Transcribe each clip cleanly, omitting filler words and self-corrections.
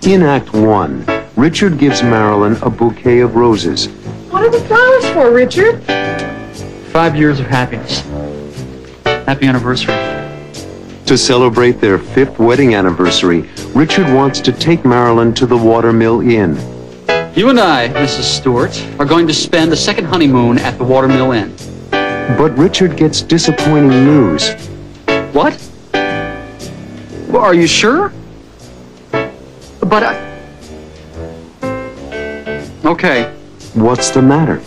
In Act 1, Richard gives Marilyn a bouquet of roses. What are the flowers for, Richard? 5 years of happiness. Happy anniversary. To celebrate their 5th wedding anniversary, Richard wants to take Marilyn to the Watermill Inn. You and I, Mrs. Stewart, are going to spend a second honeymoon at the Watermill Inn. But Richard gets disappointing news. What? Well, are you sure? But Okay. What's the matter?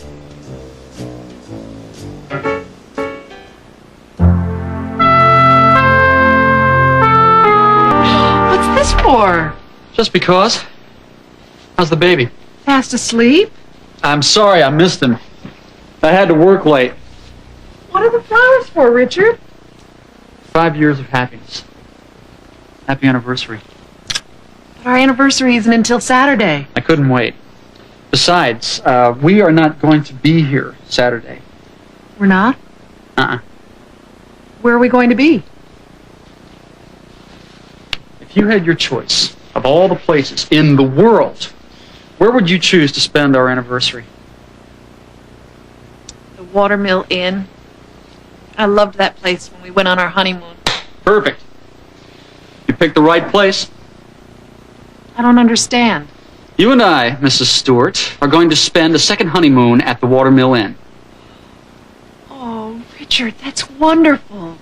What's this for? Just because. How's the baby? Fast asleep? I'm sorry I missed him. I had to work late. What are the flowers for, Richard? 5 years of happiness. Happy anniversary. But our anniversary isn't until Saturday. I couldn't wait. Besides, we are not going to be here Saturday. We're not? Uh-uh. Where are we going to be? If you had your choice of all the places in the world, where would you choose to spend our anniversary? The Watermill Inn. I loved that place when we went on our honeymoon. Perfect. You picked the right place. I don't understand. You and I, Mrs. Stewart, are going to spend a second honeymoon at the Watermill Inn. Oh, Richard, that's wonderful.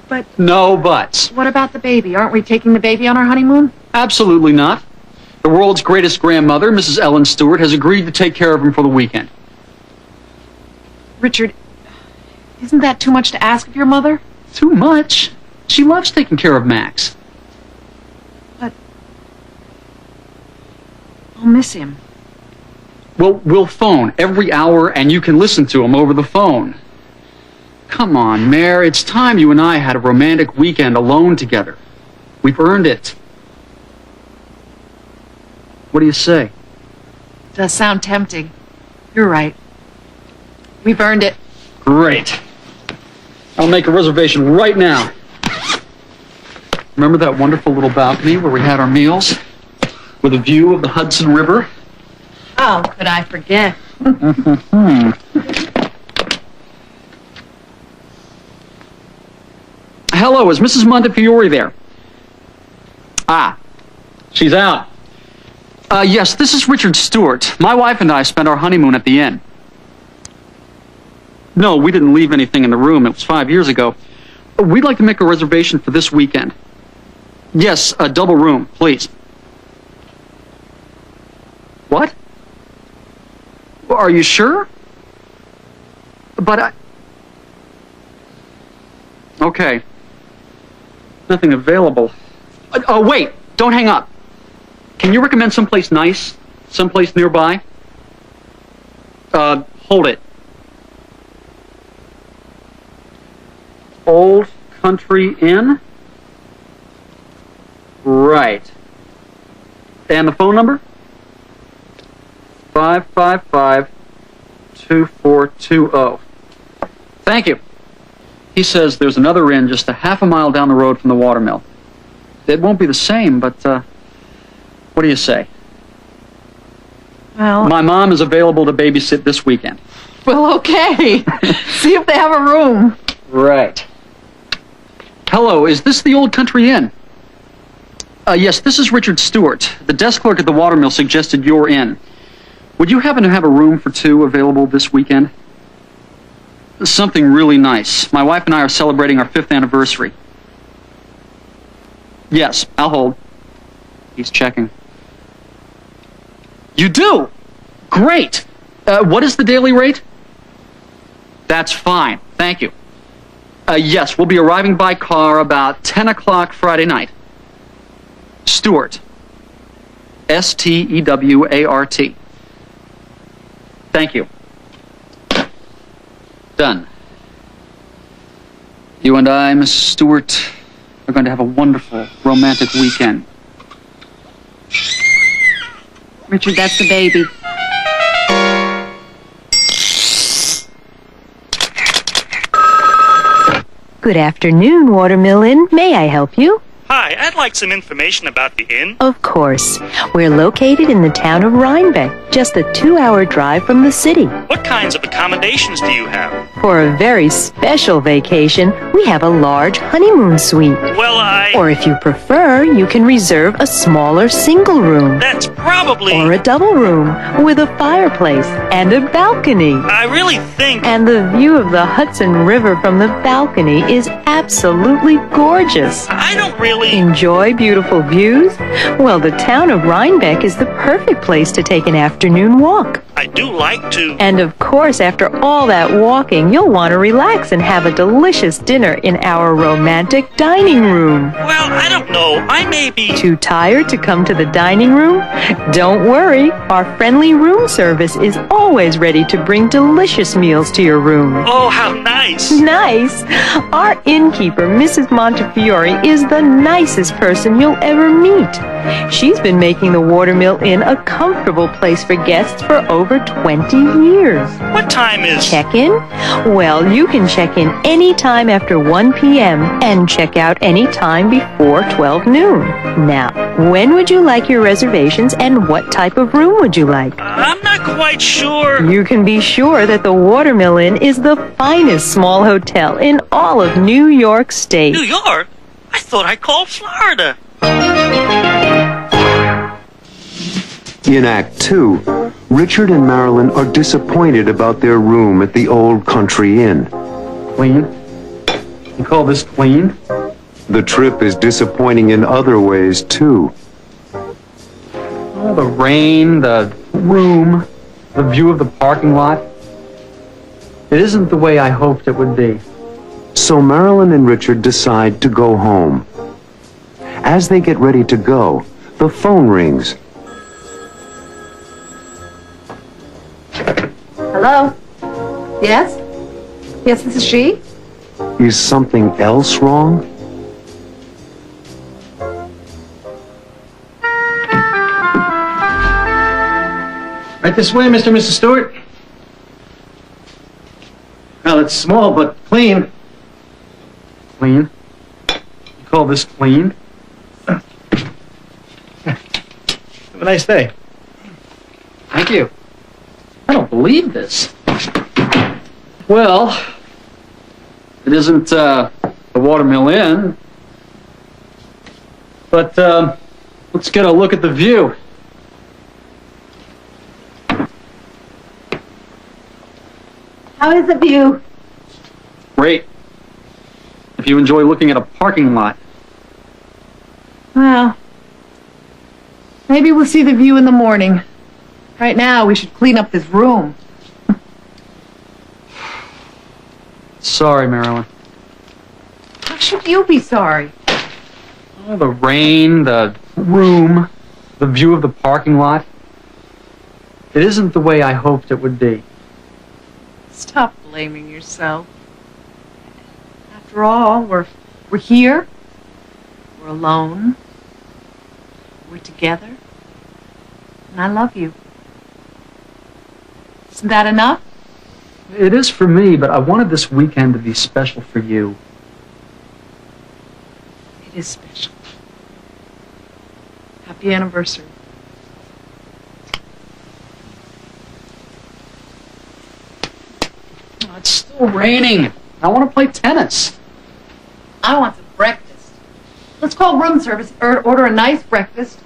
But No buts. what about the baby? Aren't we taking the baby on our honeymoon? Absolutely not. The world's greatest grandmother, Mrs. Ellen Stewart, has agreed to take care of him for the weekend. Richard, isn't that too much to ask of your mother? Too much? She loves taking care of Max. But I'll miss him. Well, we'll phone every hour and you can listen to him over the phone. Come on, Mare, it's time you and I had a romantic weekend alone together. We've earned it. What do you say? Does sound tempting. You're right. We've earned it. Great. I'll make a reservation right now. Remember that wonderful little balcony where we had our meals? With a view of the Hudson River? Oh, could I forget? Hello, is Mrs. Montefiore there? Ah, she's out. Yes, this is Richard Stewart. My wife and I spent our honeymoon at the inn. No, we didn't leave anything in the room. It was 5 years ago. We'd like to make a reservation for this weekend. Yes, a double room, please. What? Are you sure? But Okay. Nothing available. Oh, wait! Don't hang up. Can you recommend someplace nice? Someplace nearby? Hold it. Old Country Inn? Right. And the phone number? 555-2420. Thank you. He says there's another inn just a half a mile down the road from the Watermill. It won't be the same, but, what do you say? Well, My mom is available to babysit this weekend. well, okay. See if they have a room. Right. Hello, is this the Old Country Inn? Yes, this is Richard Stewart. The desk clerk at the Watermill suggested your inn. Would you happen to have a room for two available this weekend? Something really nice. My wife and I are celebrating our 5th anniversary. Yes, I'll hold. He's checking. You do? Great! What is the daily rate? That's fine. Thank you. Yes, we'll be arriving by car about 10 o'clock Friday night. Stewart. Stewart. Thank you. Done. You and I, Miss Stewart, are going to have a wonderful, romantic weekend. Richard, that's the baby. Good afternoon, Watermill Inn. May I help you? Hi, I'd like some information about the inn. Of course. We're located in the town of Rhinebeck, just a 2-hour drive from the city. What kinds of accommodations do you have? For a very special vacation, we have a large honeymoon suite. Well, Or if you prefer, you can reserve a smaller single room. That's probably... Or a double room with a fireplace and a balcony. I really think... And the view of the Hudson River from the balcony is absolutely gorgeous. I don't really... Enjoy beautiful views? Well, the town of Rhinebeck is the perfect place to take an afternoon walk. I do like to... And of course, after all that walking, you'll want to relax and have a delicious dinner in our romantic dining room. Well, I don't know. I may be... Too tired to come to the dining room? Don't worry. Our friendly room service is always ready to bring delicious meals to your room. Oh, how nice. Nice? Our innkeeper, Mrs. Montefiore, is the nicest person you'll ever meet. She's been making the Watermill Inn a comfortable place for guests for over 20 years. What time is... Check-in? Well, you can check in any time after 1 p.m. and check out any time before 12 noon. Now, when would you like your reservations and what type of room would you like? I'm not quite sure. You can be sure that the Watermill Inn is the finest small hotel in all of New York State. New York? I thought I called Florida. In Act 2, Richard and Marilyn are disappointed about their room at the Old Country Inn. Clean? You call this clean? The trip is disappointing in other ways, too. Oh, the rain, the room, the view of the parking lot. It isn't the way I hoped it would be. So Marilyn and Richard decide to go home. As they get ready to go, the phone rings. Hello? Yes? Yes, this is she? Is something else wrong? Right this way, Mr. and Mrs. Stewart. Well, it's small, but clean. Clean? You call this clean? Have a nice day. Thank you. I don't believe this. Well, it isn't the Watermill Inn, but let's get a look at the view. How is the view? Great. If you enjoy looking at a parking lot. Well, maybe we'll see the view in the morning. Right now, we should clean up this room. Sorry, Marilyn. How should you be sorry? Oh, the rain, the room, the view of the parking lot. It isn't the way I hoped it would be. Stop blaming yourself. After all, we're here. We're alone. We're together. And I love you. Isn't that enough? It is for me, but I wanted this weekend to be special for you. It is special. Happy anniversary. Oh, it's still raining. I want to play tennis. I want some breakfast. Let's call room service, order a nice breakfast,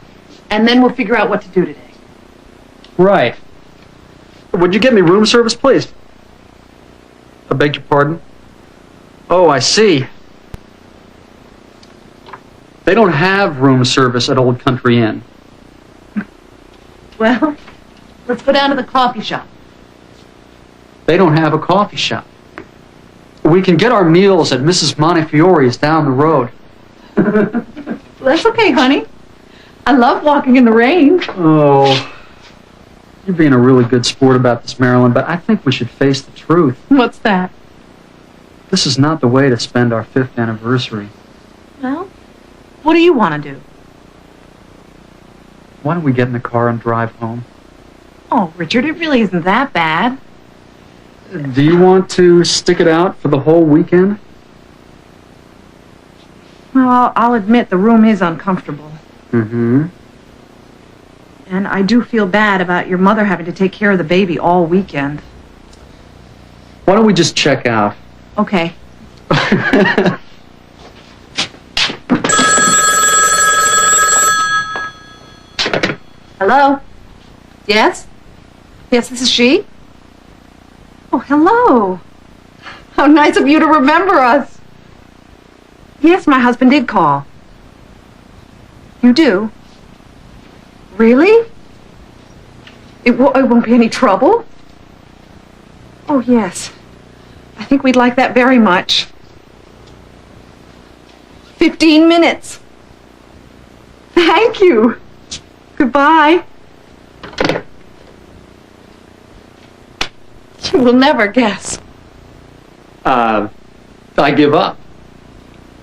and then we'll figure out what to do today. Right. Would you get me room service, please? I beg your pardon? Oh, I see. They don't have room service at Old Country Inn. Well, let's go down to the coffee shop. They don't have a coffee shop. We can get our meals at Mrs. Montefiore's down the road. That's okay, honey. I love walking in the rain. Oh, you're being a really good sport about this, Marilyn, but I think we should face the truth. What's that? This is not the way to spend our 5th anniversary. Well, what do you want to do? Why don't we get in the car and drive home? Oh, Richard, it really isn't that bad. Do you want to stick it out for the whole weekend? Well, I'll admit the room is uncomfortable. Mm-hmm. And I do feel bad about your mother having to take care of the baby all weekend. Why don't we just check out? Okay. Hello? Yes? Yes, this is she? Oh, hello. How nice of you to remember us. Yes, my husband did call. You do? Really? It won't be any trouble? Oh, yes. I think we'd like that very much. 15 minutes. Thank you. Goodbye. You will never guess. I give up.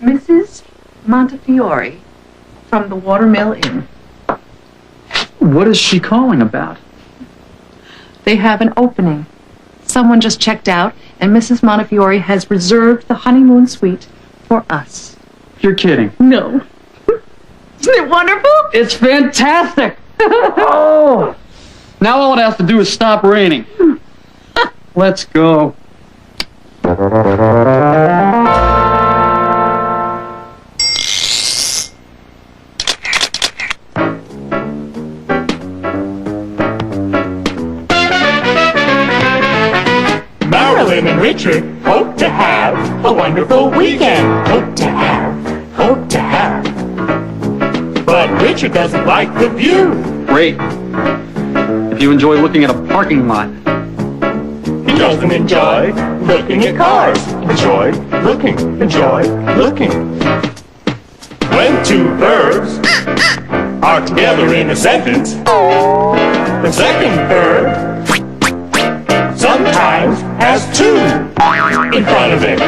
Mrs. Montefiore from the Watermill Inn. What is she calling about? They have an opening. Someone just checked out, and Mrs. Montefiore has reserved the honeymoon suite for us. You're kidding. No. Isn't it wonderful? It's fantastic! Oh! Now all it has to do is stop raining. Let's go. Marilyn and Richard hope to have a wonderful weekend. Hope to have. But Richard doesn't like the view. Great. If you enjoy looking at a parking lot. He doesn't enjoy looking at cars. Enjoy looking. When two verbs are together in a sentence, the second verb sometimes has two in front of it.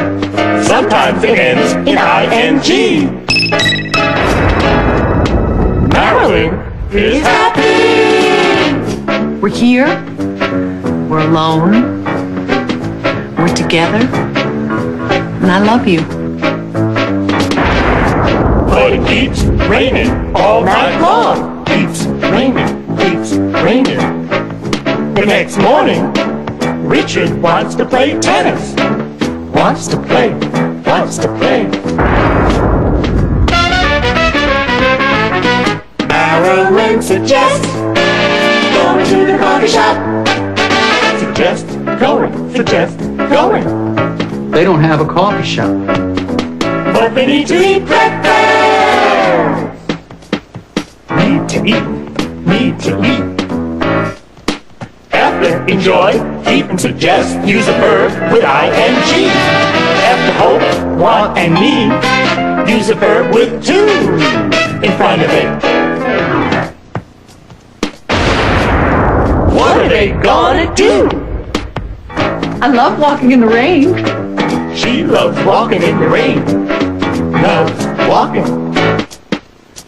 Sometimes it ends in ing. Marilyn is happy. We're here. We're alone. We're together. And I love you. But it keeps raining all night long. Keeps raining. The next morning, Richard wants to play tennis. Wants to play. Marilyn suggests going to the coffee shop. Suggest going. They don't have a coffee shop. But they need to eat breakfast. Need to eat. After enjoy, keep and suggest, use a verb with ing. After hope, want and need, use a verb with to in front of it. What are they gonna do? I love walking in the rain. She loves walking in the rain. Loves walking.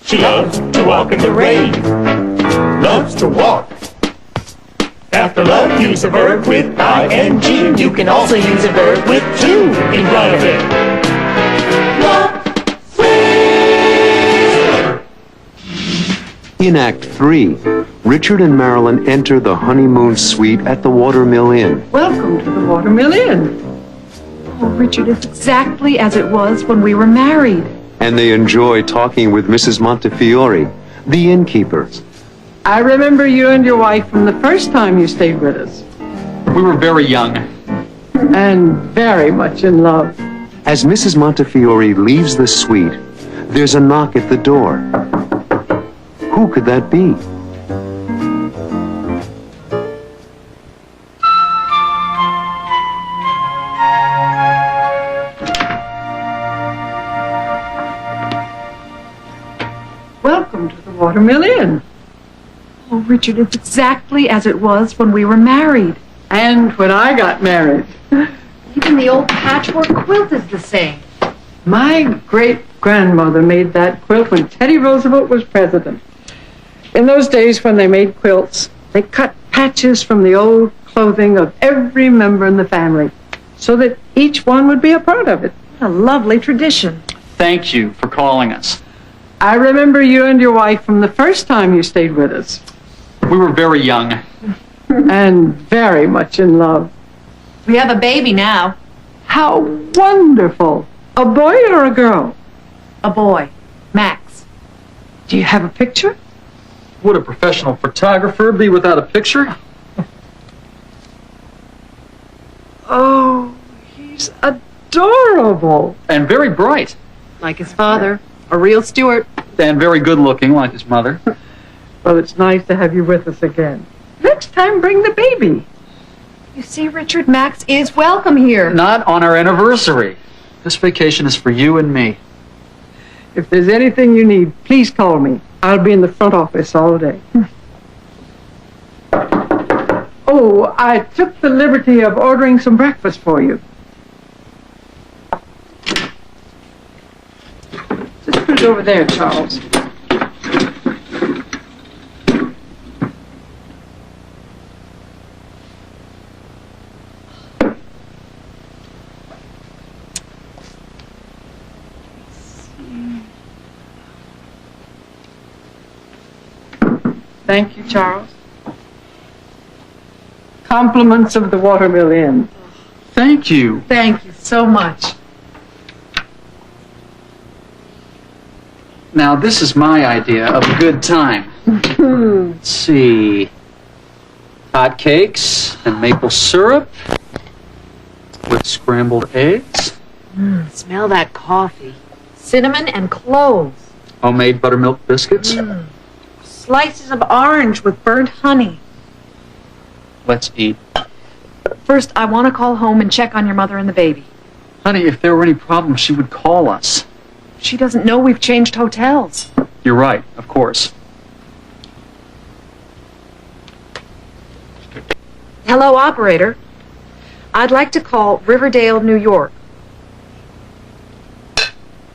She loves to walk in the rain. Loves to walk. After love, use a verb with ing. You can also use a verb with to in front of it. Love, sweet. In Act 3, Richard and Marilyn enter the honeymoon suite at the Watermill Inn. Welcome to the Watermill Inn. Oh, Richard, it's exactly as it was when we were married. And they enjoy talking with Mrs. Montefiore, the innkeeper. I remember you and your wife from the first time you stayed with us. We were very young. And very much in love. As Mrs. Montefiore leaves the suite, there's a knock at the door. Who could that be? Welcome to the Watermill Inn. Oh, Richard, it's exactly as it was when we were married. And when I got married. Even the old patchwork quilt is the same. My great-grandmother made that quilt when Teddy Roosevelt was president. In those days when they made quilts, they cut patches from the old clothing of every member in the family so that each one would be a part of it. What a lovely tradition. Thank you for calling us. I remember you and your wife from the first time you stayed with us. We were very young. And very much in love. We have a baby now. How wonderful. A boy or a girl? A boy. Max. Do you have a picture? Would a professional photographer be without a picture? Oh, he's adorable. And very bright. Like his father. A real Stewart. And very good looking, like his mother. Well, it's nice to have you with us again. Next time, bring the baby. You see, Richard, Max is welcome here. Not on our anniversary. This vacation is for you and me. If there's anything you need, please call me. I'll be in the front office all day. Oh, I took the liberty of ordering some breakfast for you. Just put it over there, Charles. Thank you, Charles. Compliments of the Watermill Inn. Thank you. Thank you so much. Now, this is my idea of a good time. Let's see. Hot cakes and maple syrup with scrambled eggs. Smell that coffee. Cinnamon and cloves. Homemade buttermilk biscuits. Slices of orange with burnt honey. Let's eat. First, I want to call home and check on your mother and the baby. Honey, if there were any problems, she would call us. She doesn't know we've changed hotels. You're right, of course. Hello, operator. I'd like to call Riverdale, New York.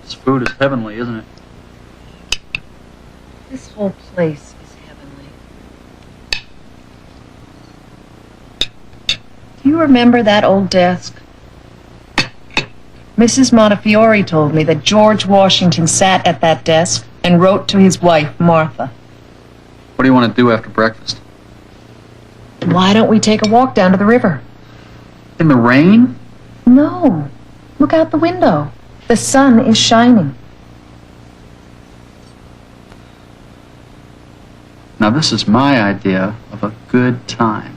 This food is heavenly, isn't it? This whole place is heavenly. Do you remember that old desk? Mrs. Montefiore told me that George Washington sat at that desk and wrote to his wife, Martha. What do you want to do after breakfast? Why don't we take a walk down to the river? In the rain? No. Look out the window. The sun is shining. Now, this is my idea of a good time.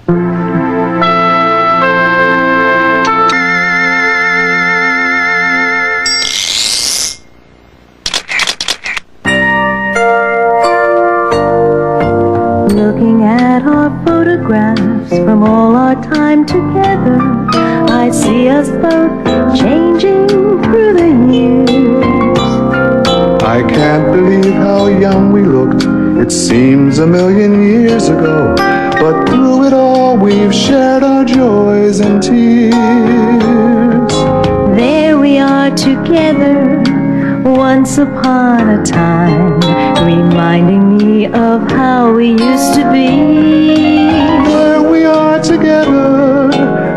Looking at our photographs from all our time together, I see us both changing through the years. I can't believe how young we looked. It seems a million years ago, but through it all we've shared our joys and tears. There we are together, once upon a time, reminding me of how we used to be. There we are together,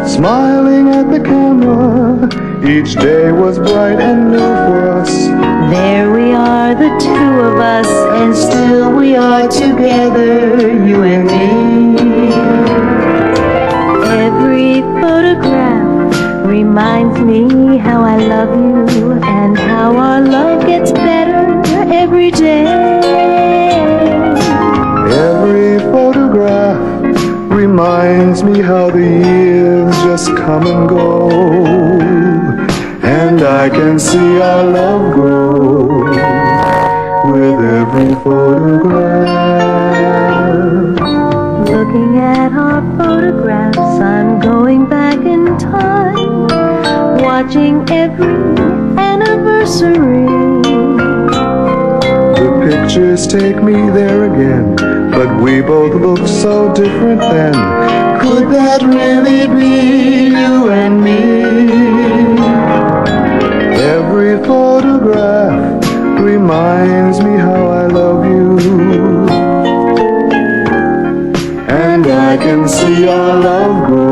smiling at the camera. Each day was bright and new for us. There we are, the two of us, and still we are together, you and me. Every photograph reminds me how I love you and how our love gets better every day. Every photograph reminds me how the years just come and go, and I can see our love grow with every photograph. Looking at our photographs, I'm going back in time, watching every anniversary. The pictures take me there again, but we both look so different then. Could that really be you and me? Every photograph reminds me how I love you, and I can see our love grow